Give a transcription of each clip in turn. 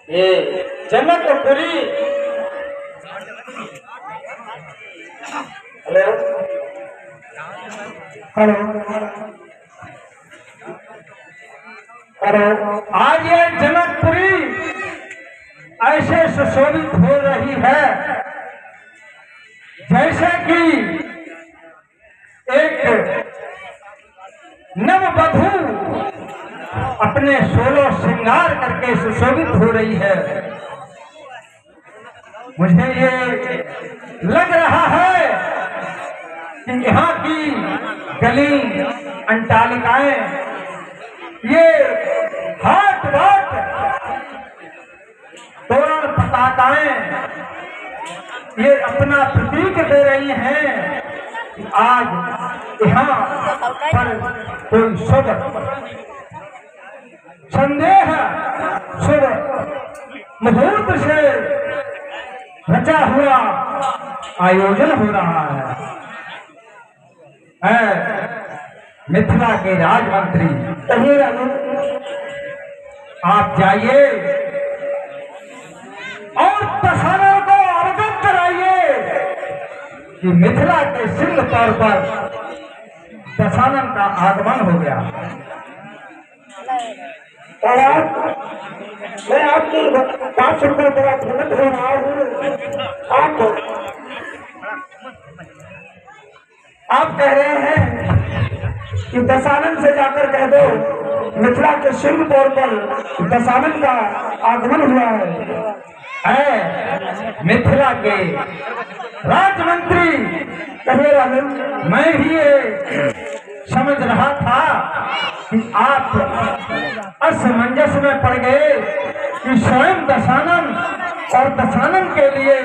ये Janakpuri. Hello hello hello. आज ये जनकपुरी ऐसे सुशोभित हो रही है जैसे कि एक नववधू अपने 16 श्रृंगार करके सुशोभित हो रही है। मुझे ये लग रहा है कि यहाँ की गली अंटालिकाएं, ये हाट बाट तोरण पताकाएं, ये अपना प्रतीक दे रही हैं कि आज यहाँ पर कोई शुभ संदेह शुभ मुहूर्त से रचा हुआ आयोजन हो रहा है। मिथिला के राजमंत्री कहिए, आप जाइए और दशहरा को अवगत कराइए कि मिथिला के सिंह तौर पर दशानन का आगमन हो गया। और मैं आपकी बात सुनकर बड़ा भ्रमित हो रहा हूँ। आप कह रहे हैं कि दशानन से जाकर कह दो मिथिला के सिंह तौर पर दशानन का आगमन हुआ है। मिथिला के राजमंत्री कहे राजन, मैं भी ये समझ रहा था कि आप असमंजस में पड़ गए कि स्वयं दशानन और दशानन के लिए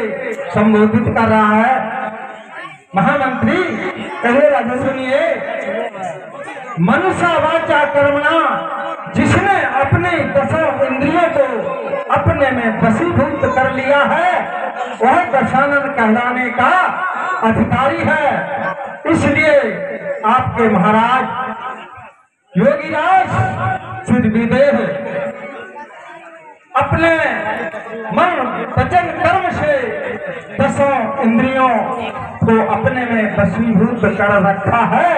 संबोधित कर रहा है। महामंत्री कहे राजन, सुनिए, मनुष्य वाचा कर्मणा, जिसने अपने 10 इंद्रियों को अपने में वशीभूत कर लिया है वह दशानन कहलाने का अधिकारी है। इसलिए आपके महाराज योगीराज सिद्धविदेह अपने मन वचन कर्म से 10 इंद्रियों को अपने में वशीभूत कर रखा है,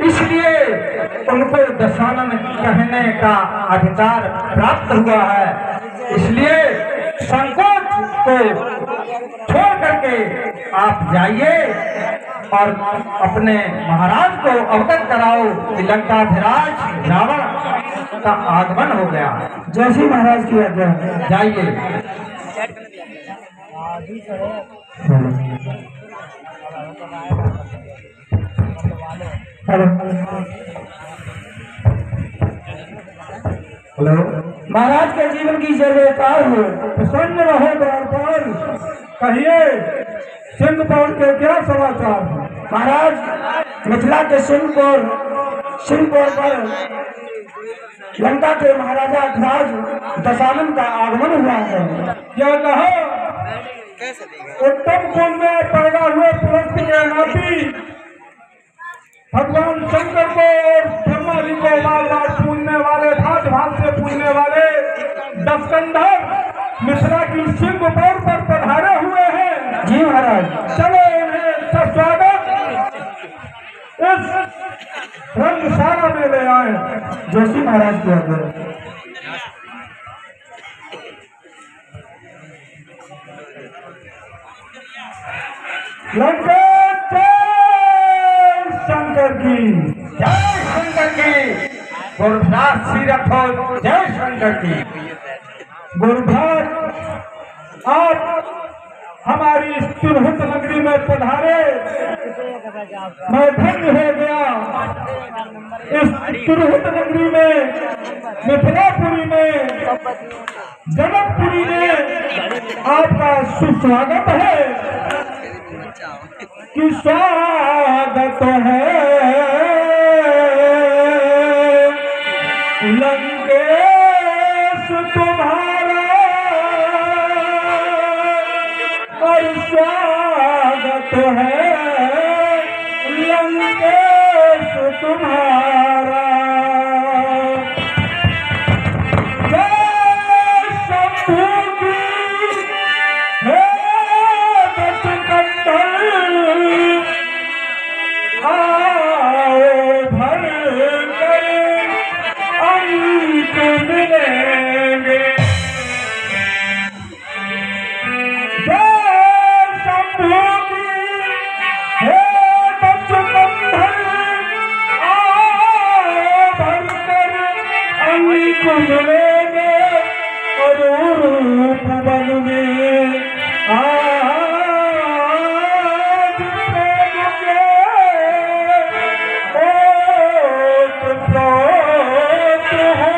इसलिए उनको दशानन कहने का अधिकार प्राप्त हुआ है। इसलिए संकोच को छोड़ करके आप जाइए और अपने महाराज को अवगत कराओ कि लंकाधिराज रावण का आगमन हो गया। जैसी महाराज की आज्ञा, जाइए। हेलो, महाराज के जीवन की जयकार हो, प्रसन्न रहो द्वार पर। कहिए, सिंहपुर के क्या समाचार है? महाराज, मिथिला के सिंहपुर पर लंका के महाराजा ध्वज दशानन का आगमन हुआ है। क्या कहो? उत्तम कुंड में पैदा हुए पुरुष के नाती भगवान शंकर को और ब्रह्मा जी को बार बार पूजने वाले, भात भात से पूजने वाले दशकंधर मिथिला की सिंहपुर पर पधारे हुए हैं। जी महाराज, चलो उन्हें स्वागत इस रंगशाला में ले आए। जोशी महाराज की आज्ञा। शंकर की जय, शंकर की गुरुदास श्री रखो, जय शंकर की। गुरुदास, आप हमारी इस तिरहुत नगरी में पधारे, मैं धन्य हो गया। इस तिरहुत नगरी में, मिथिलापुरी में, जनकपुरी में आपका सुस्वागत है कि स्वागत है लंकेश तुम्हारा, और स्वागत है लंकेश तुम्हारा। जय शंभू को मिलेंगे और रूप बन में आज प्रेम के ओत प्रोत है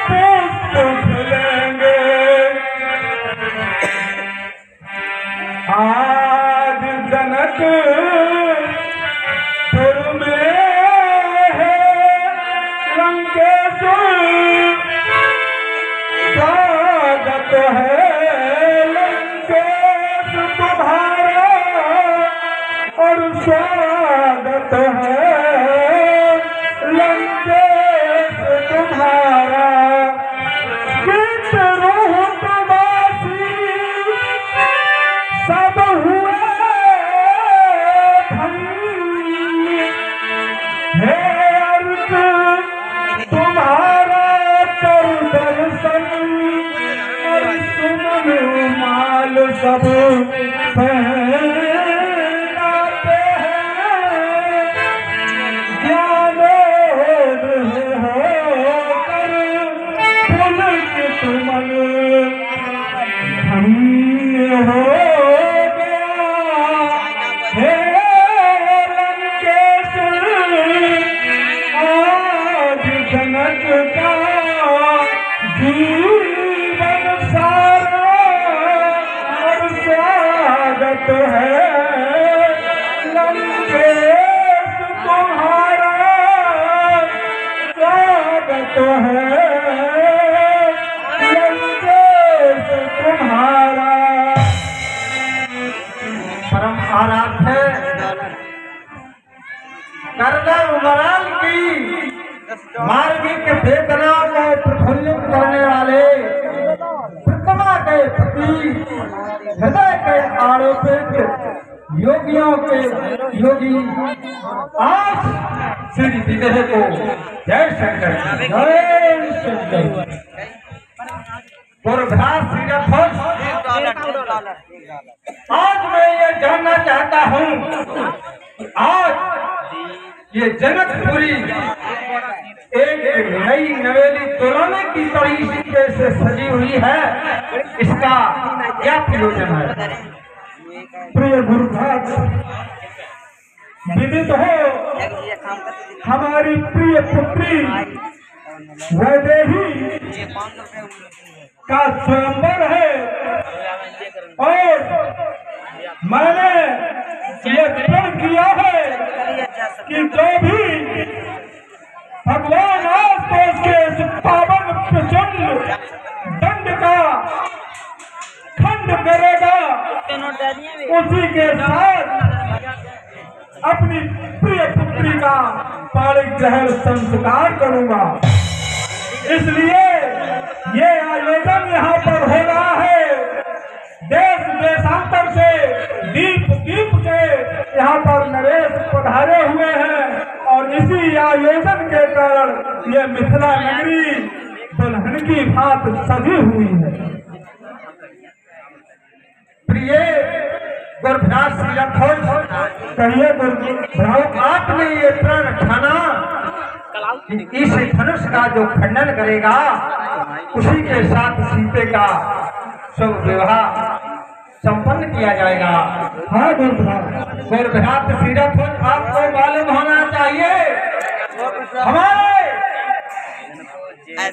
पुष्प खिलेंगे। आज जनकपुर में है लंकेश्वर स्वागत है लंकेश तुम्हारा और स्वागत है लंकेश तुम्हारा। कित रूह तबासी सब हुए धन्य है अर्थ तुम्हारा कर दर्शन और सुमन माल सब पहनाते हैं ज्ञानोदय होकर पुलकित मन धन्य हो गया हे लंकेश्वर। आज जनक का जीवन सारा और स्वागत है लंकेश तुम्हारा स्वागत है लंकेश तुम्हारा। परम आराध्य करदर उमराल की मार्गिक चेतना को प्रफुल्लित करने वाले प्रतिमा के प्रति हृदय के आरोपित योगियों के योगी आज श्री विदेह को जय शंकर जय शंकर। आज मैं ये जानना चाहता हूँ आज ये जनकपुरी एक नई नवेली तोलाने की तरीके से सजी हुई है, इसका क्या प्रयोजन है? प्रिय गुरुभाग विदित हो हमारी प्रिय पुत्री वैदेही का स्वयंवर है और मैंने ये प्रण किया है कि जो भी भगवान आज देश के इस पावन प्रचंड दंड का खंड करेगा उसी के साथ अपनी प्रिय पुत्री का पारिक जहर संस्कार करूंगा। इसलिए ये आयोजन यहाँ पर हो रहा है। देश देशांतर से दीप दीप के यहाँ पर नरेश पधारे हुए हैं और इसी आयोजन के कारण ये मिथिला नगरी दुल्हन की भात सजी हुई है। प्रिय गुरुभ्रात कहिए गुरुभ्राव आपने ये प्रण ठाना कि इस धनुष का जो खंडन करेगा उसी के साथ सीते का शुभ विवाह संपन्न किया जाएगा। हाँ गुरुभ्रात सीरथुज आपको मालूम होना चाहिए हमारे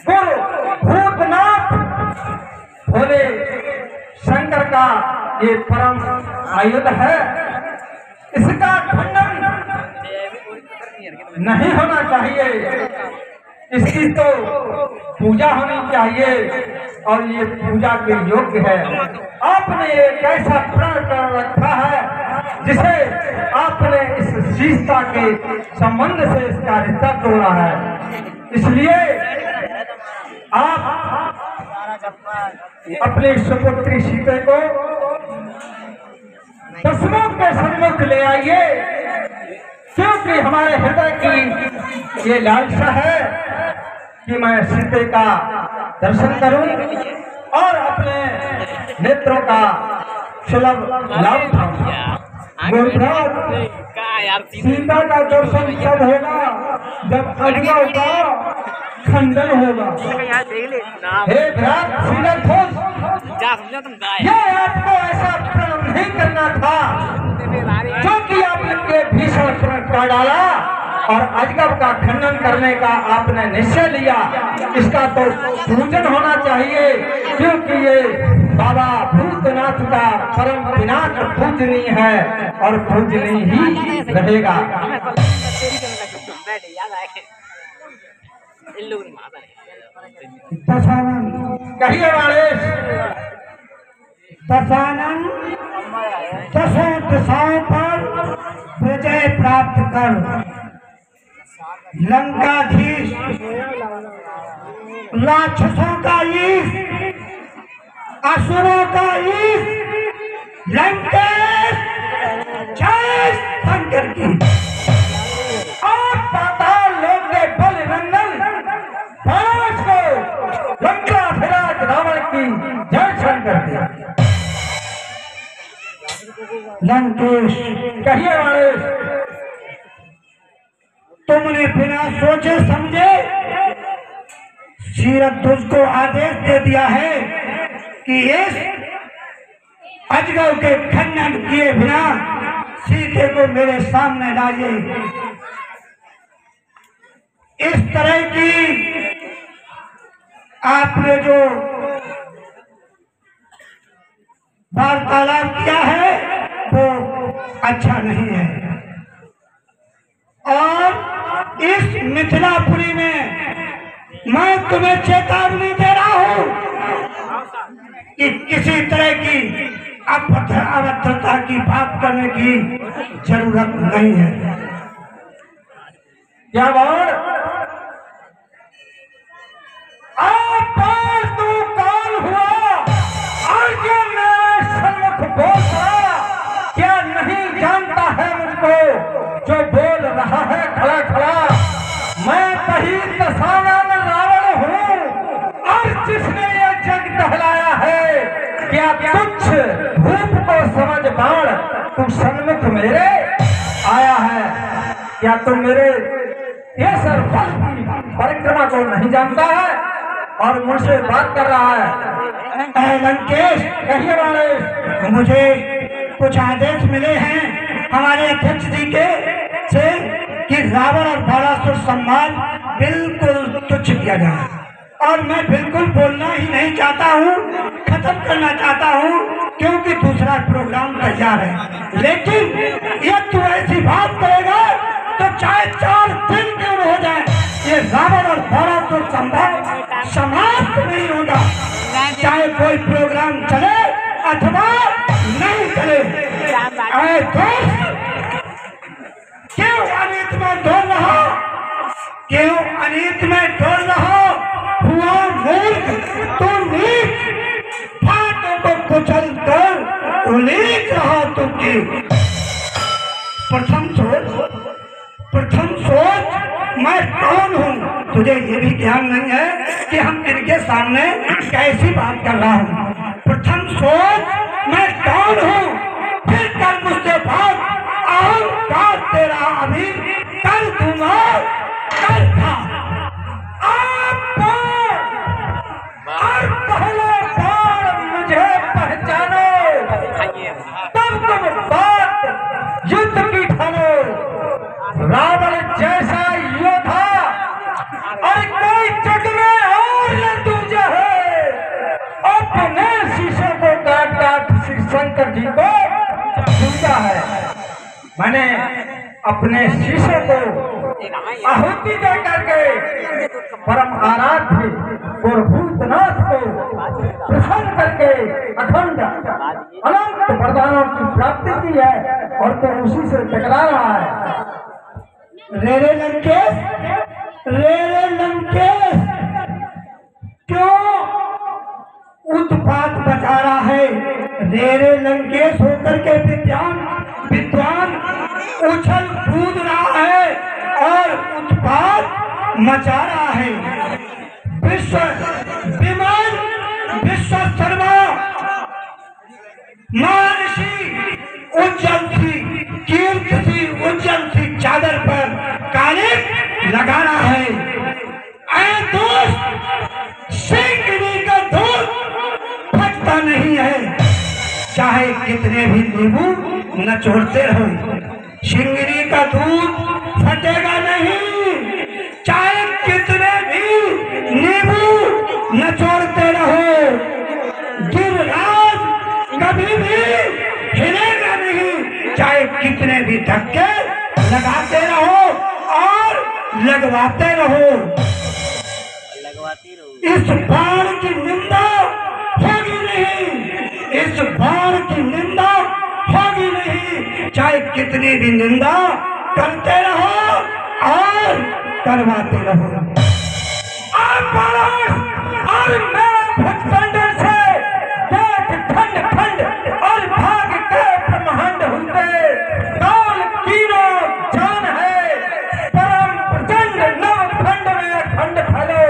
गुरु भूतनाथ भोले शंकर का ये परम आयुध है, इसका खंडन नहीं होना चाहिए, इसकी तो पूजा होनी चाहिए और ये पूजा के योग्य है। आपने एक ऐसा प्रण कर रखा है जिसे आपने इस सीता के संबंध से इसका रिश्ता तोड़ा है, इसलिए आप अपनी सुपुत्री सीते को दशमुख के सम्मुख ले आइए, क्योंकि हमारे हृदय की ये लालसा है कि मैं सीते का दर्शन करूं और अपने नेत्रों का सुलभ लाभ उठाऊं। सीता का दर्शन कब होगा? जब अग्नि का खंडन होगा। हे विराट श्रीरंगोस, ये आपको ऐसा प्रण नहीं करना था क्योंकि आपने भीषण प्रण कर डाला और अजगर का खंडन करने का आपने निश्चय लिया। इसका तो पूजन होना चाहिए क्योंकि ये बाबा भूतनाथ का परम पिनाक पूजनीय है और पूजनीय ही रहेगा। दशानन कहिए वालेश। दशानन दसों दिशाओं पर विजय प्राप्त कर लंकाधीश राक्षसों का ईश असुरों का ईश लंकेश जय शंकर की और पाताल लोक के बल नंदन पांच को लंकाधिराज रावण की जय शंकर की। लंकेश कहिए वालेश। तुमने बिना सोचे समझे श्रीरंगोस को आदेश दे दिया है कि इस अजगर के खंडन किए बिना सीते को मेरे सामने लाइए। इस तरह की आपने जो वार्तालाप किया है वो अच्छा नहीं है और इस मिथिलापुरी में मैं तुम्हें चेतावनी दे रहा हूं कि किसी तरह की अभद्रता की बात करने की जरूरत नहीं है। क्या बाण आप तू कौन हुआ और ये मेरे सम्मुख बोल रहा? क्या नहीं जानता है मुझको जो बोल रहा है खड़ा खड़ा? मैं वही दशानन रावण हूँ और जिसने ये जग दहलाया है। क्या तुच्छ भूप को समझ बाण तू सन्मुख मेरे आया है? क्या तुम मेरे ये सरफल की परिक्रमा को नहीं जानता है और मुझसे बात कर रहा है? लंकेश कहिए वालेश। मुझे कुछ आदेश मिले हैं हमारे अध्यक्ष जी के से कि रावण और बाणासुर सम्मान बिल्कुल तुच्छ किया जाए और मैं बिल्कुल बोलना ही नहीं चाहता हूँ, खत्म करना चाहता हूँ क्योंकि दूसरा प्रोग्राम तैयार है। लेकिन ये तू ऐसी बात करेगा तो चाहे 4 दिन क्यों हो जाए ये रावण और बाणासुर सम्मान समाप्त नहीं होगा, चाहे कोई प्रोग्राम चले अथवा नहीं चले। अरे दोस्त क्यों अनित में डोल रहा, क्यों अनित में डोल रहा? हुआ मूर्ख तू नीच, फाटों को कुचल कर उलीच रहा तू की। प्रथम सोच मैं कौन हूँ? तुझे ये भी ध्यान नहीं है कि हम इनके सामने कैसी बात कर रहा हूँ। प्रथम सोच मैं कौन हूँ, फिर कर मुझसे बात अहंकार तेरा अभी कर दूंगा कर था। और पहले बार मुझे पहचानो तब तुम बात युद्ध की ठानो। रावण जैसा योद्धा और कोई जग में और न दूजा है। अपने शीशों को काट काट श्री शंकर जी को दूजा है। मैंने अपने शीशों को आहुति दे करके परम आराध्य और भूतनाथ को प्रसन्न करके अखंड अनंत वरदानों की प्राप्ति की है और तो उसी से टकरा रहा है। रे लंकेश क्यों उत्पात बचा रहा है? रे लंकेश होकर के विद्वान उछल कूद रहा है और उत्पात मचा रहा है। विश्व सर्वा महर्षि उज्जवल थी कीर्ति थी उज्जवल थी चादर पर कालिक लगा रहा है। ऐ दोस्त, सिंगरी का दूध फटता नहीं है, चाहे कितने भी नींबू नचोड़ते रहो। सिंगरी का दूध फटेगा नहीं, चाहे कितने भी नींबू नचोड़ते रहो। गिरिराज कभी भी हिलेगा नहीं, चाहे कितने भी धक्के लगाते रहो और लगवाते रहो। इस बार की निंदा होगी नहीं, इस बार की निंदा होगी नहीं, चाहे कितनी भी निंदा करते रहो और करवाते रहो। और मैं भटकंडे से देख खंड खंड और भाग के ब्रह्मांड होते, काल कीनो जान है, परम प्रचंड नव खंड में अखंड फैले,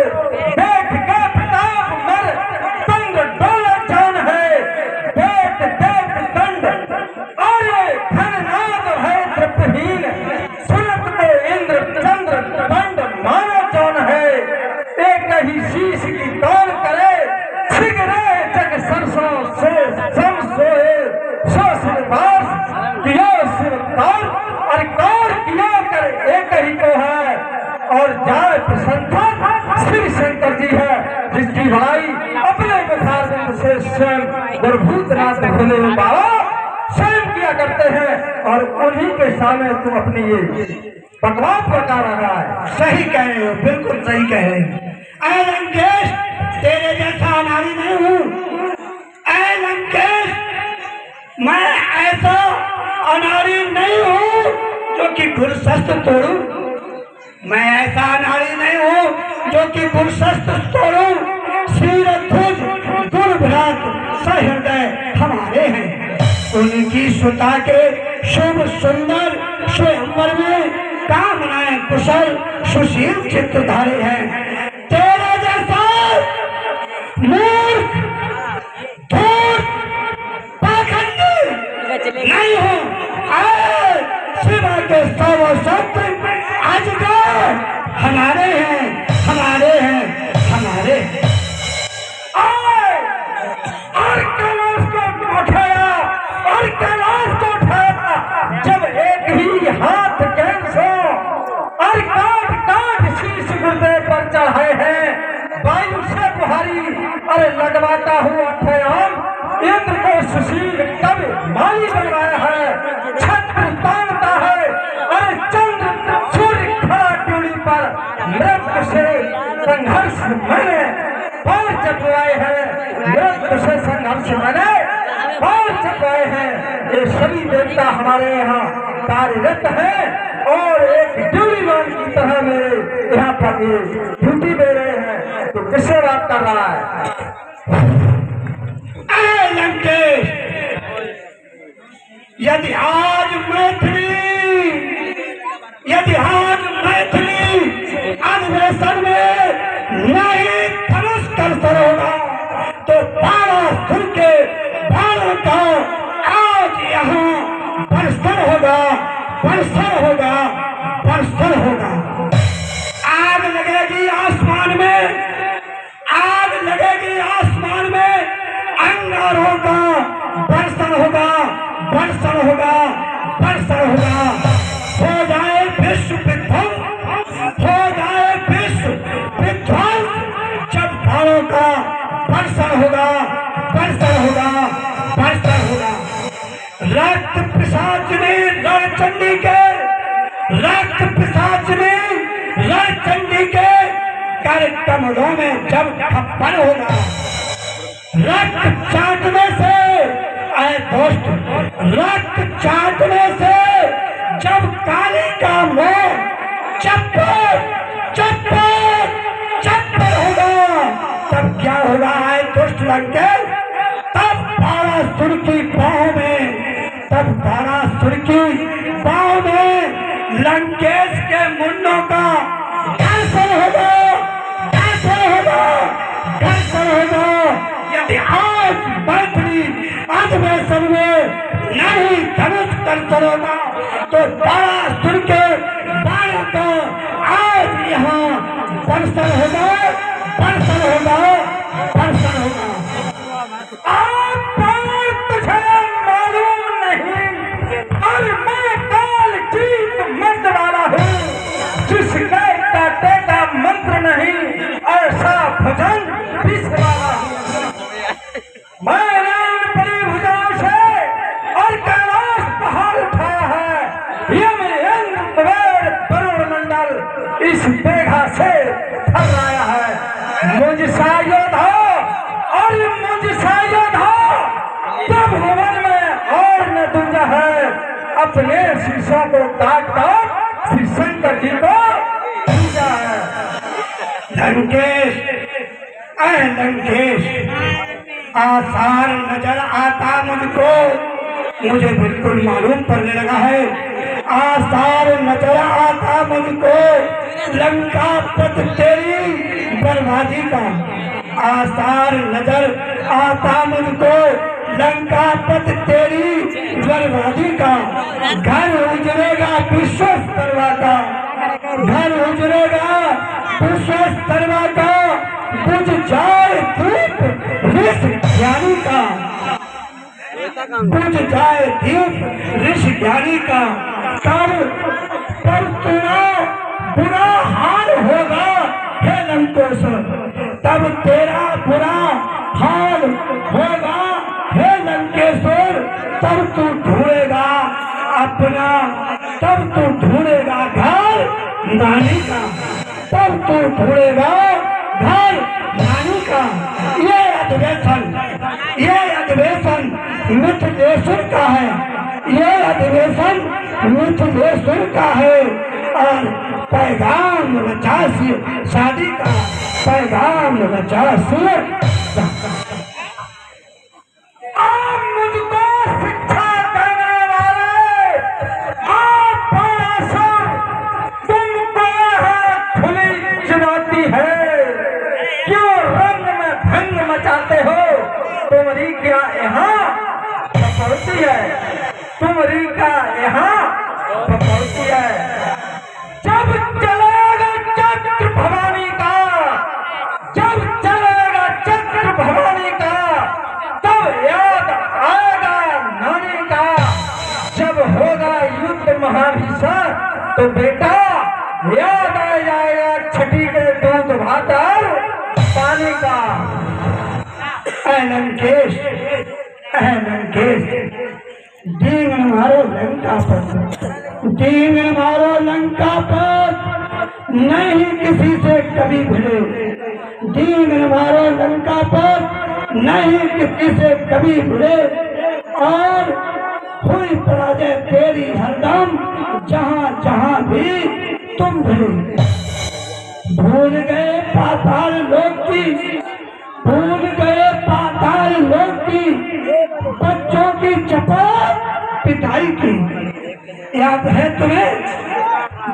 देख के प्रताप मर संग डोले जान है, देख देख दंड और धननाद है तृप्तहीन, सुनत को इंद्र चंद्र दंड माना जान है। एक ही शीश की तौल करे, सिगरे जग सरसों से सम सोए, सो सिरदास किया सिरदार और कौर किया कर एक ही को है, और जाए प्रसन्नता श्री शंकर जी है, जिसकी भाई अपने मुखारबिंद से स्वयं गुरभूतनाथ भोले बाबा स्वयं किया करते हैं, और उन्हीं के सामने तुम अपनी ये बकवास बता रहा है। सही कह रहे हो, बिल्कुल सही कह रहे हो। ऐ लंकेश, तेरे जैसा अनाड़ी नहीं हूँ। ऐ लंकेश, मैं ऐसा अनाड़ी नहीं हूँ जो कि गुरशस्त्र तोड़ूं। मैं ऐसा अनाड़ी नहीं हूँ जो कि गुरशस्त्र तोड़ूं। श्रीरध्वज गुरभ्रात सहृदय हमारे हैं, उनकी सुता के शुभ सुंदर स्वयंवर में कामनाएं कुशल सुशील चित्त धारे हैं। तेरे जैसा मूर्ख धूर्त पाखंडी नहीं हूँ। शिवा के सौ सत्य अजगर हमारे हैं, हमारे हैं, हमारे हैं। और कैलाश को उठाया, और कैलाश को उठाया, जब एक ही हाथ कैंसो और काट काट शीश गुर्दे पर चढ़ाए हैं, वायु से बुहारी अरे लगवाता हुआ ठयाम, इंद्र को सुशील कवि माली बनवाया है, छत्र तानता है, अरे चंद्र सूर्य खड़ा ट्यूड़ी पर मृत्यु से संघर्ष मैंने पार चटवाए हैं, मृत्यु से संघर्ष मैंने पार चटवाए हैं। ये सभी देवता हमारे यहाँ कार्यरत हैं, और एक ड्यूटीमैन की तरह मेरे यहाँ पर ये ड्यूटी दे रहे हैं, तो किससे बात कर रहा है? लंकेश, यदि आज मैथिली अधिवेशन में नहीं धनुष कर्षण होगा, तो 12 सुर के 12 का आज यहाँ वर्षण होगा, वर्षण होगा, वर्षण होगा। आग लगेगी आसमान में, आग लगेगी आसमान में, अंगारों का वर्षण होगा, वर्षण होगा, वर्षण होगा। हो जाए विश्व विध्वंस, हो जाए विश्व विध्वंस, जब भावों का वर्षण होगा, वर्षण होगा, वर्षण होगा। रक्त पिशाचिनी रणचंडी के, रक्त पिशाचिनी रणचंडी के कर कमलों में जब थप्पड़ होगा, रक्त चाटने से, ऐ दोस्त, रक्त चाटने से जब काली का मुंह चप्पल चप्पल चप्पल होगा, तब क्या होगा? ऐ दुष्ट लंकेश, तब 12 सुर की बाहों में, तब 12 सुर की बाहों में लंकेश के मुन्नों का घर्षण होगा, घर्षण होगा, घर्षण होगा। यदि आज मैथिली अधिवेशन में नहीं धनुष कर्षण होगा, तो 12 सुर के 12 का आज यहाँ दर्शन होगा, दर्शन होगा, दर्शन होगा। आप तुझे मालूम नहीं और मैं काल जीत मंद वाला हूँ, जिसके काटे का मंत्र नहीं ऐसा भजन पीस वाला हूँ। मैं बड़ी भुजाओं से और कैलाश पहाड़ उठाया है, यम इंद्र कुबेर वरुण मंडल इस मेघा से थर्राया है। मुझसा योद्धा और मुझसा योद्धा जब भवन में और न दूजा है, अपने शीशों को काट काट श्री शंकर जी को पूजा है। लंकेश, अरे लंकेश, आसार नजर आता मुझको, मुझे बिल्कुल मालूम पड़ने लगा है। आसार नजर आता मुझको लंका पथ तेरी बर्बादी का, आसार नजर आता मुझको लंका पथ तेरी बर्बादी का। घर उजड़ेगा विश्वस्तरवा का, घर उजड़ेगा विश्वस्तरवा का, बुझ जाए दीप ऋषि ज्ञानी का, बुझ जाए दीप ऋषि ज्ञानी का। तब पर तेरा बुरा हाल होगा हे लंकेश्वर, तब तेरा बुरा हाल होगा हे लंकेश्वर। तब तू ढूंढेगा अपना, तब तू ढूंढेगा घर नानी का, तब तू ढूंढेगा घर नानी का। ये अधिवेशन, ये अधिवेशन मिथिलेश्वर का है, ये अधिवेशन मिथिलेश्वर का है। और पैगाम रचासी शादी का, पैगाम रचासी। आप मुझको शिक्षा देने वाले, आप पाराशर, तुमको यह खुली चुनौती है। क्यों रंग में भंग मचाते हो? तुम्हारी क्या यहाँ पकड़ती है? तुम्हारी क्या यहाँ पकड़ती है? जब चलेगा चक्र भवानी का, जब चलेगा चक्र भवानी का, तब याद आएगा नानी का। जब होगा युद्ध महाभीषण तो बेटा याद आ जाएगा छठी के दूध भात और पानी का। लंकेश, लंकेश, डींगन मारो लंका पर, डींगन मारो लंका पर, नहीं किसी से कभी भिड़े। डींगन मारो लंका पर, नहीं किसी से कभी भिड़े। और हुई पराजय तेरी हरदम, जहाँ जहाँ भी तुम भिड़े। भूल गए पाताल लोक की, भूल गए पाताल लोक की, बच्चों की चपात पिटाई की। याद है तुम्हें?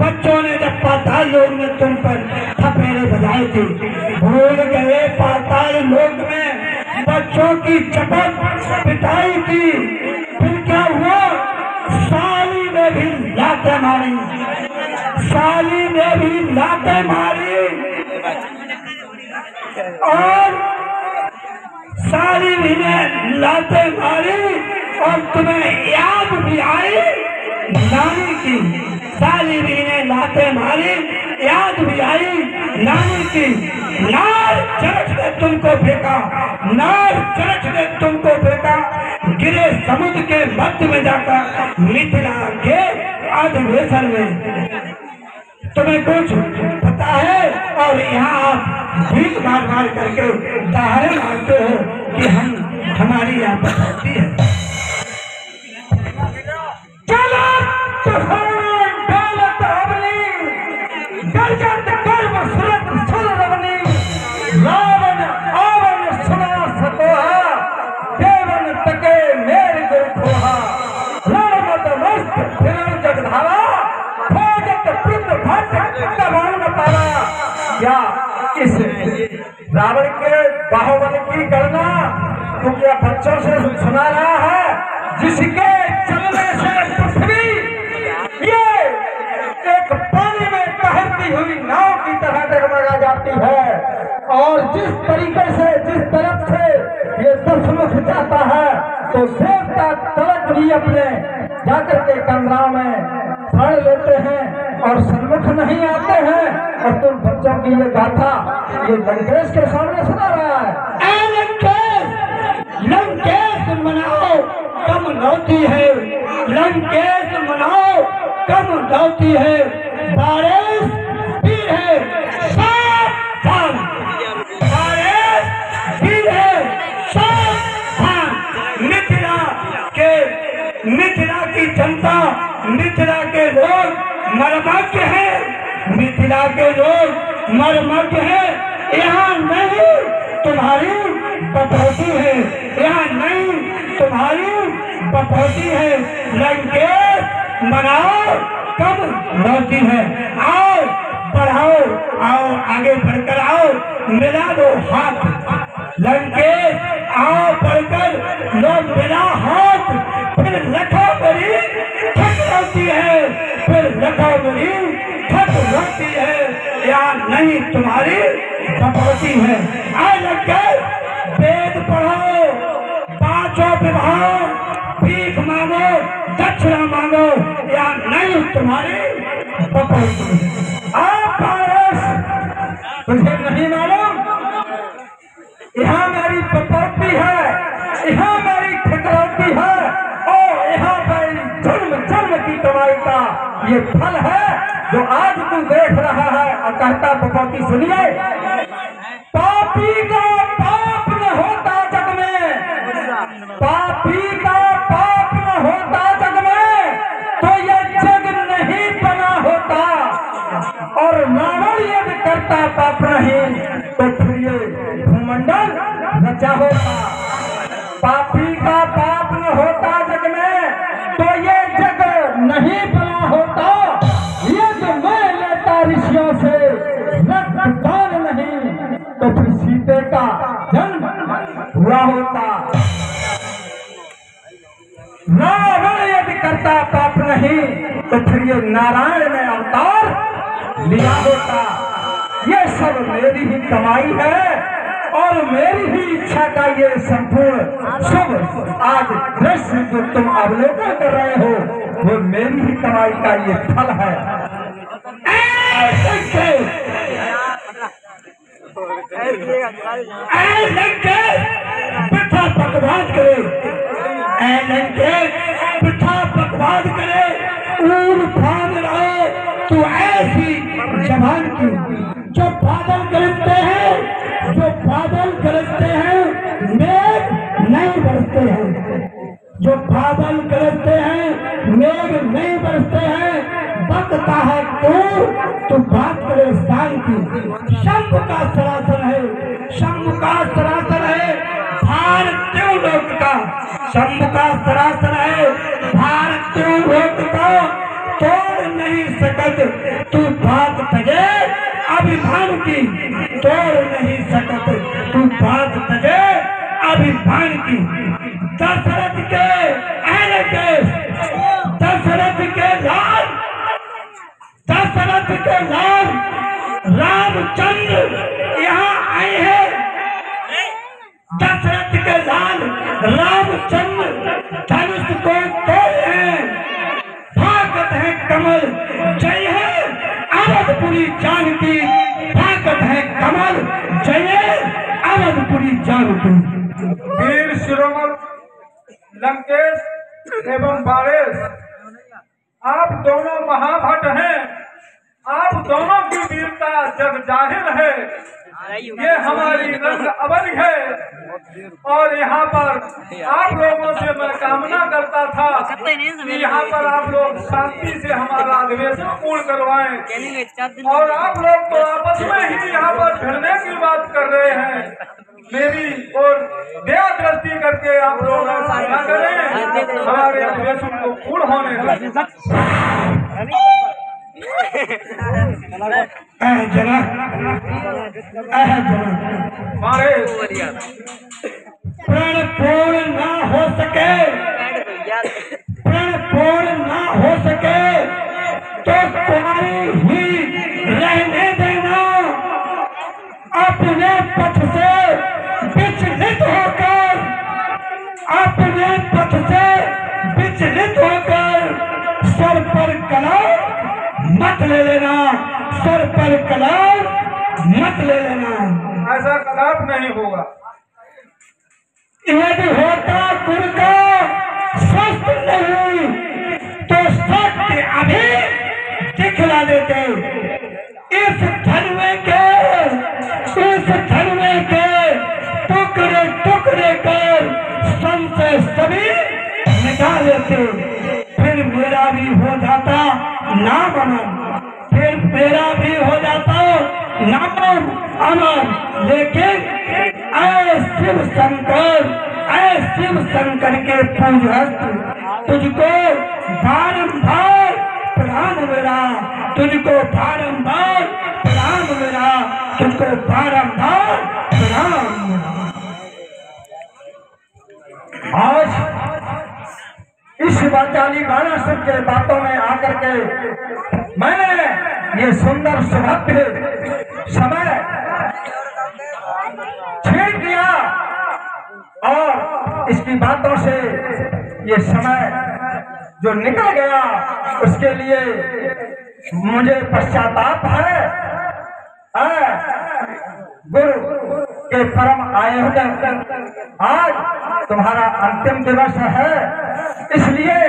बच्चों ने जब पाताल लोक में तुम पर थपेड़े बजाए थे। भूल गए पाताल लोक में बच्चों की चपात पिटाई थी। फिर क्या हुआ? साली ने भी लाते मारी, साली ने भी लाते मारी। और साली भी ने लाते मारी और तुम्हें याद भी आई नानी की। साली भी ने लाते मारी, याद भी आई नानी की। नार चरख ने तुमको फेंका, नार चरख ने तुमको फेंका, गिरे समुद्र के मध्य में जाकर मिथिला के अधिवेशन में। तुम्हें कुछ पता है? और यहाँ आप भीख मार मार करके दहाड़े मारते हो कि हमारी यहाँ पर होती है। चलो दौलत अवनी, गरजत कर्म सुरत सुर रवनी, रावण आवन सुना सकोहा, देवन तके मेरे गुरु खोहा, रामत मस्त फिर जगधावा, खोजत पृथ भट कबान पारा। क्या इस रावण के बाहुबल की गणना तू क्या बच्चों से सुना रहा है? जिसके चलने से पृथ्वी ये एक पानी में तैरती हुई नाव की तरह डगमगा जाती और जिस तरीके से जिस तरफ से ये दसमुख जाता है तो देवता तलक भी अपने जाकर के कमरा में शरण लेते हैं और सन्मुख नहीं आते हैं। और तुम बच्चों की ये गाथा ये लंकेश के सामने सुना रहा है। लंकेश मनाओ कम लौटी है, लंकेश मनाओ कम लौटी है, बारिश भी है सावधान, बारिश भी है सावधान। मिथिला की जनता, मिथिला के लोग मर्मज्ञ हैं, मिथिला के लोग मर्मज्ञ हैं। यहाँ नहीं तुम्हारी बपौती है, यहाँ नहीं तुम्हारी बपौती है। लंकेश मनाओ कब लौटी है। आओ बढ़ाओ, आओ आगे बढ़कर आओ, मिला दो हाथ। लंकेश आओ बढ़कर लो मिला हाथ, फिर लखो मेरी थक लौटी है, फिर लखो मेरी थक लौटी है। यहाँ नहीं तुम्हारी बपौती है। आ लंकेश वेद पढ़ो, पांचों विभाग, भीख मांगो, दक्षिणा मांगो, या नहीं तुम्हारी बपौती है। आप पारस तुझे नहीं मालूम, यहाँ मेरी बपौती है, यहाँ मेरी ठिकरौती है और यहाँ पर जन्म जन्म की कमाई का ये फल है जो आज तू देख रहा है। और कहता बपौती सुनिए, पापी का पाप न होता जग में, पापी का पाप न होता जग में तो ये जग नहीं बना होता। और रावण यदि करता पाप नहीं तो फिर ये भूमंडल रचा होता। पापी का पाप न होता जग में तो ये जग नहीं बना होता। ये जो मैं लेता ऋषियों से रक्तदान नहीं तो फिर सीते का जन्म हुआ होता। रावण यदि करता पाप नहीं तो फिर ये नारायण ने अवतार लिया होता। ये सब मेरी ही कमाई है और मेरी ही इच्छा का ये संपूर्ण शुभ आज दृश्य जो तुम अवलोकन कर रहे हो वो मेरी ही कमाई का ये फल है। पिता बकवास करे, पिता बकवास करे, ऊर फांद रहे तू ऐसी जबान की। जो बादल गरजते हैं, जो बादल गरजते हैं मेघ नहीं बरसते हैं, जो बादल गरजते हैं मेघ नहीं बरसते हैं। बकता है तू बात करे स्थान की। शंभ का सरासन है, शंभ का सरासन है भारतीय लोक का, शंभ का सरासन है भारतीय लोक का। तोड़ नहीं सकत तू बात तजे अभिमान की, तोड़ नहीं सकत तू बात तजे अभिमान की। दशरथ के अहले के, दशरथ के लाल, दशरथ के लाल रामचंद्र यहाँ आए हैं। दशरथ के लाल रामचंद्र धनुष को तोड़े हैं। भागत है कमल, जय है अवधपुरी जानकी, भागत है कमल, जय अवधपुरी जानकी। वीर शिरोमणि लंकेश एवं बारेश, आप दोनों महाभट हैं, आप दोनों की वीरता जग जाहिर है। ये हमारी रंग अवध है और यहाँ पर आप लोगों से मैं कामना करता था कि यहाँ पर आप लोग शांति से हमारा अधिवेशन पूर्ण करवाएं। और आप लोग तो आपस में ही यहाँ पर भिड़ने की बात कर रहे हैं। मेरी और दया दृष्टि करके आप लोग ऐसा न करें, हमारे अधिवेशन को पूर्ण होने दें। प्रण पूर्ण ना हो सके, प्रण पूर्ण ना हो सके तो तुम्हारी ही रहने देना। अब मत ले लेना, सर पर कलम मत ले लेना। ऐसा कदाप नहीं होगा। यदि होता गुरु का शस्त्र नहीं तो सत्य अभी दिखला देते। इस धनुए के टुकड़े टुकड़े कर संशय सभी निकाल लेते। फिर मेरा भी हो जाता नाम अमर, फिर मेरा भी हो जाता नाम अमर। लेकिन ऐ शिव शंकर के पूजक तुझको बारंबार प्रणाम मेरा, तुझको बारंबार प्रणाम मेरा, तुझको बारंबार प्रणाम मेरा। आज इस वाचाली बाणासुर के बातों में आकर के मैंने ये सुंदर सुभद्र समय छेड़ दिया और इसकी बातों से ये समय जो निकल गया उसके लिए मुझे पश्चाताप है। गुरु के परम आयोजन आज तुम्हारा अंतिम दिवस है, इसलिए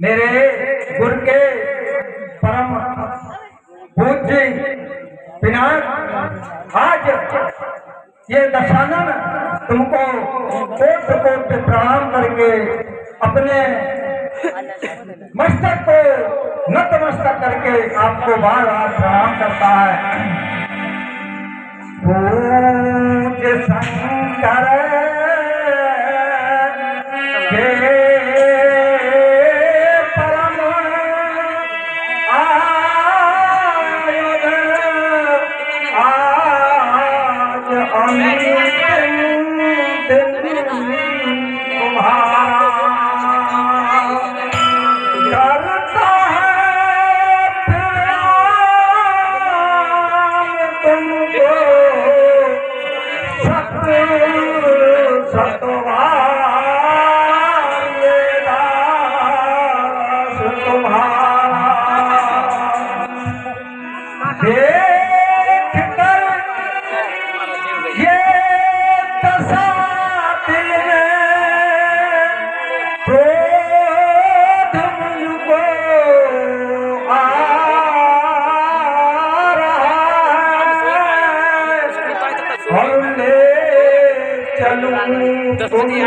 मेरे गुरु के परम पूज्य पिनाक आज ये दशानन तुमको कोट कोट प्रणाम करके अपने मस्तक को नतमस्तक करके आपको बार बार प्रणाम करता है। पूज्य शंकर के परम आज अंतिम दिन तुम्हारा करता है तुमको सतवार दास तुम्हारा देख कर ये दशा दिल में क्रोध मुझको आ रहा है और ले चलूं तुमको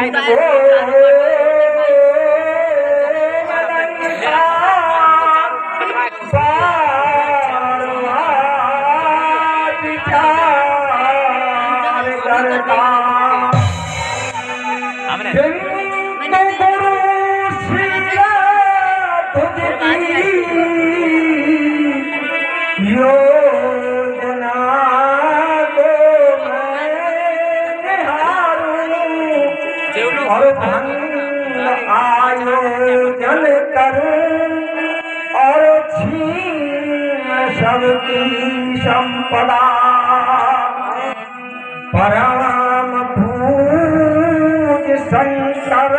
योजना को मैं निहारूं और भंग आयोजन करूं और छीन सबकी संपदा। परम पूज्य शंकर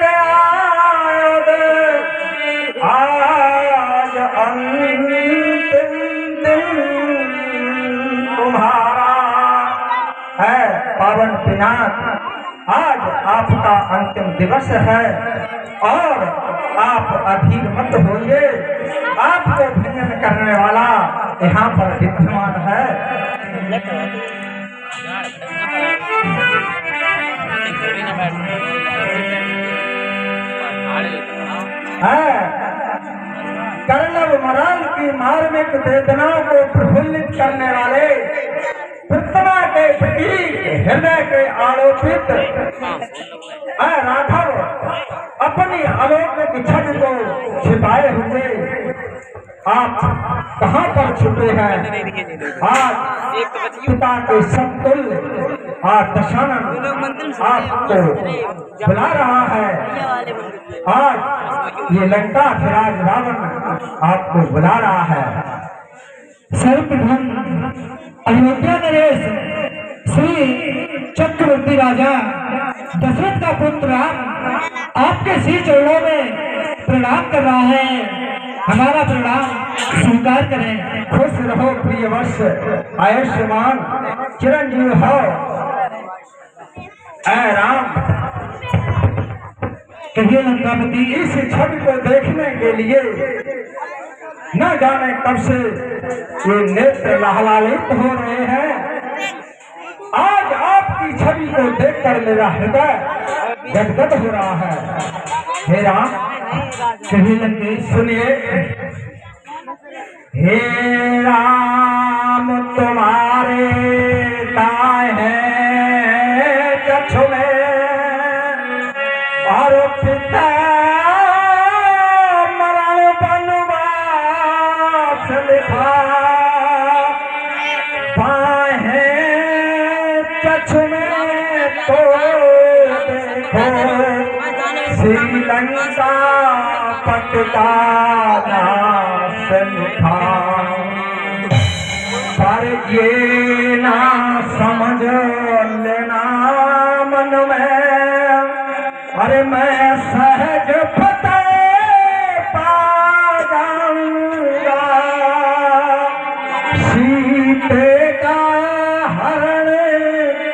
के आज अंतिम दिन तुम्हारा है। पावन पिनाक आज आपका अंतिम दिवस है और आप अधीर मत होइए। आपको भजन करने वाला यहाँ पर विद्यमान है। कर्णव मराल की मार्मिक वेदनाओं को प्रफुल्लित करने वाले पृथ्वा के प्रतीक हृदय के आलोकित राघव अपनी अलौकिक छवि को छिपाए हुए आप कहाँ पर छुपे हैं। आज पिता के समतुल्य और दशानन आपको बुला रहा है। आज ये लंकाधिराज रावण आपको बुला रहा है। सर्वप्रथम अयोध्या नरेश श्री चक्रवर्ती राजा दशरथ का पुत्र राम आपके श्री चरणों में प्रणाम कर रहा है। हमारा प्रणाम स्वीकार करें। खुश रहो प्रिय वर्ष, आयुष्मान चिरंजीव हो। ऐ राम, कहिए लंकापति। इस छवि को देखने के लिए न जाने कब से ये नेत्र लहलालित हो रहे हैं। आज आपकी छवि को देखकर मेरा हृदय गदगद हो रहा है। हे राम, कहिए लंकेश। सुनिए। हे राम, तुम्हारे दाएं चक्षु में और पिता मरण वनवास लिखा, बाएं चक्षु में तो देखो श्रीलंका पट का नाश लिखा। पर ये ना समझ लेना मन में, अरे मैं सहज फतेह पा जाऊंगा। सीते का हरण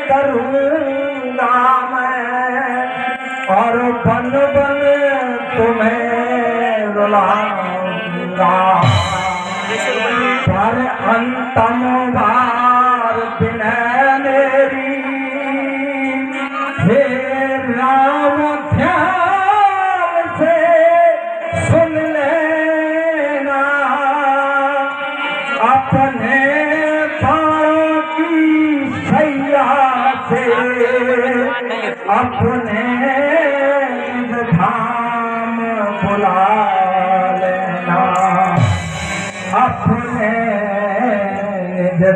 करूंगा मैं, और बन बन तुम्हें रुलाऊंगा। पर अंतम बार बिना मेरी, हे राम ध्यान से सुन लेना। अपने पाँव की सैया से अपने धाम बुला लेना। अपने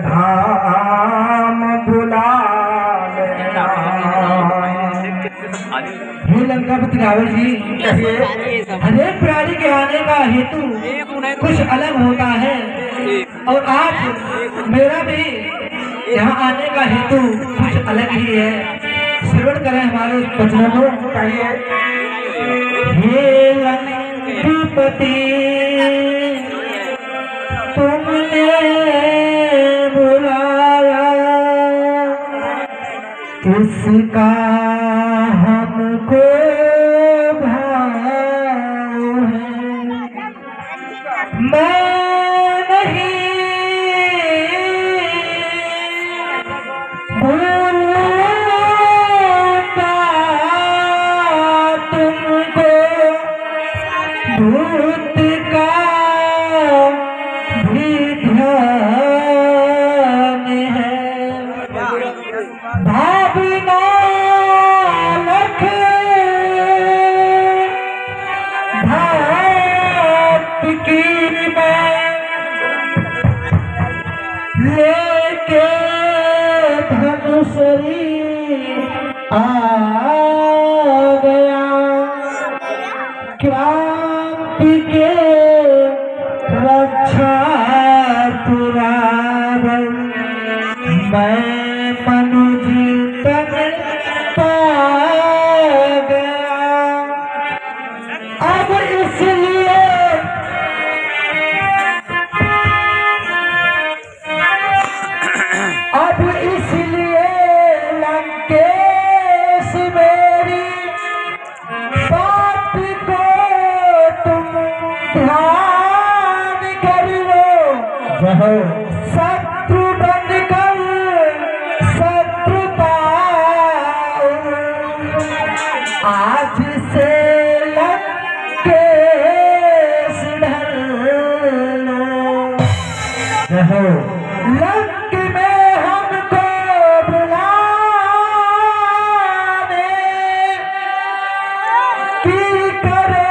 धाम बुला लेना। हे लंकापति रावण जी, हरेक प्राणी के आने का हेतु कुछ अलग होता है, और आज मेरा भी यहाँ आने का हेतु कुछ अलग ही है। श्रवण करें हमारे वचनों को। कहिए। हे लंकापति, तुमने बुलाया, इसका हमको भाव है। मैं नहीं भूलूंगा तुमको, भूत का भी ध्यान है। भावना लख भात की मैं लेके धनुषरी आ गया। क्रांति के रक्षा पुराण मैं मनुज तन पा गया। अब इसलिए लंकेश मेरी बात को तुम ध्यान कर लो। शत्रु बनकर शत्रुता, आज से लंकेश ढल लो। लंक में हमको बुलाने की करो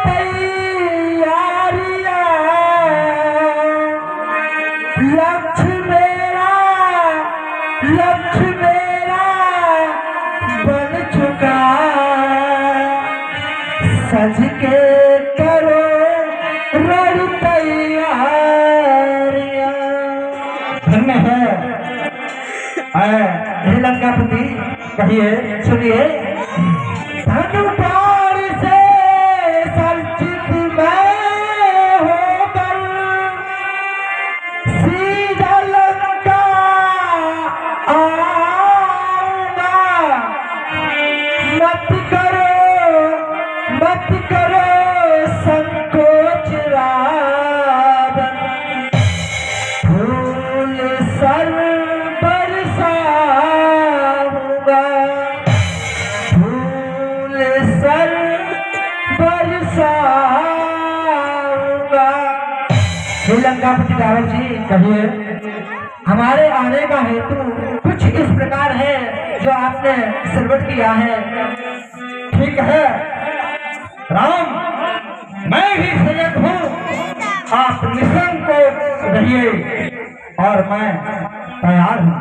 तैयारियां। लक्ष्य मेरा बन चुका, सज के करो रण तैयारियां। धन्य है थी। कहिए। सुनिए। धनु पार से संचित मैं होकर सीधा लंका आऊंगा। मत करो संकोच रावण, फूल सर बरसाऊंगा, फूल सर बरसाऊंगा। लंकापति रावण जी, कहिए। हमारे आने का हेतु कुछ इस प्रकार है जो आपने श्रवण किया है। ठीक है राम, मैं भी सजग हूँ, आप निसंकोच रहिए और मैं तैयार हूँ।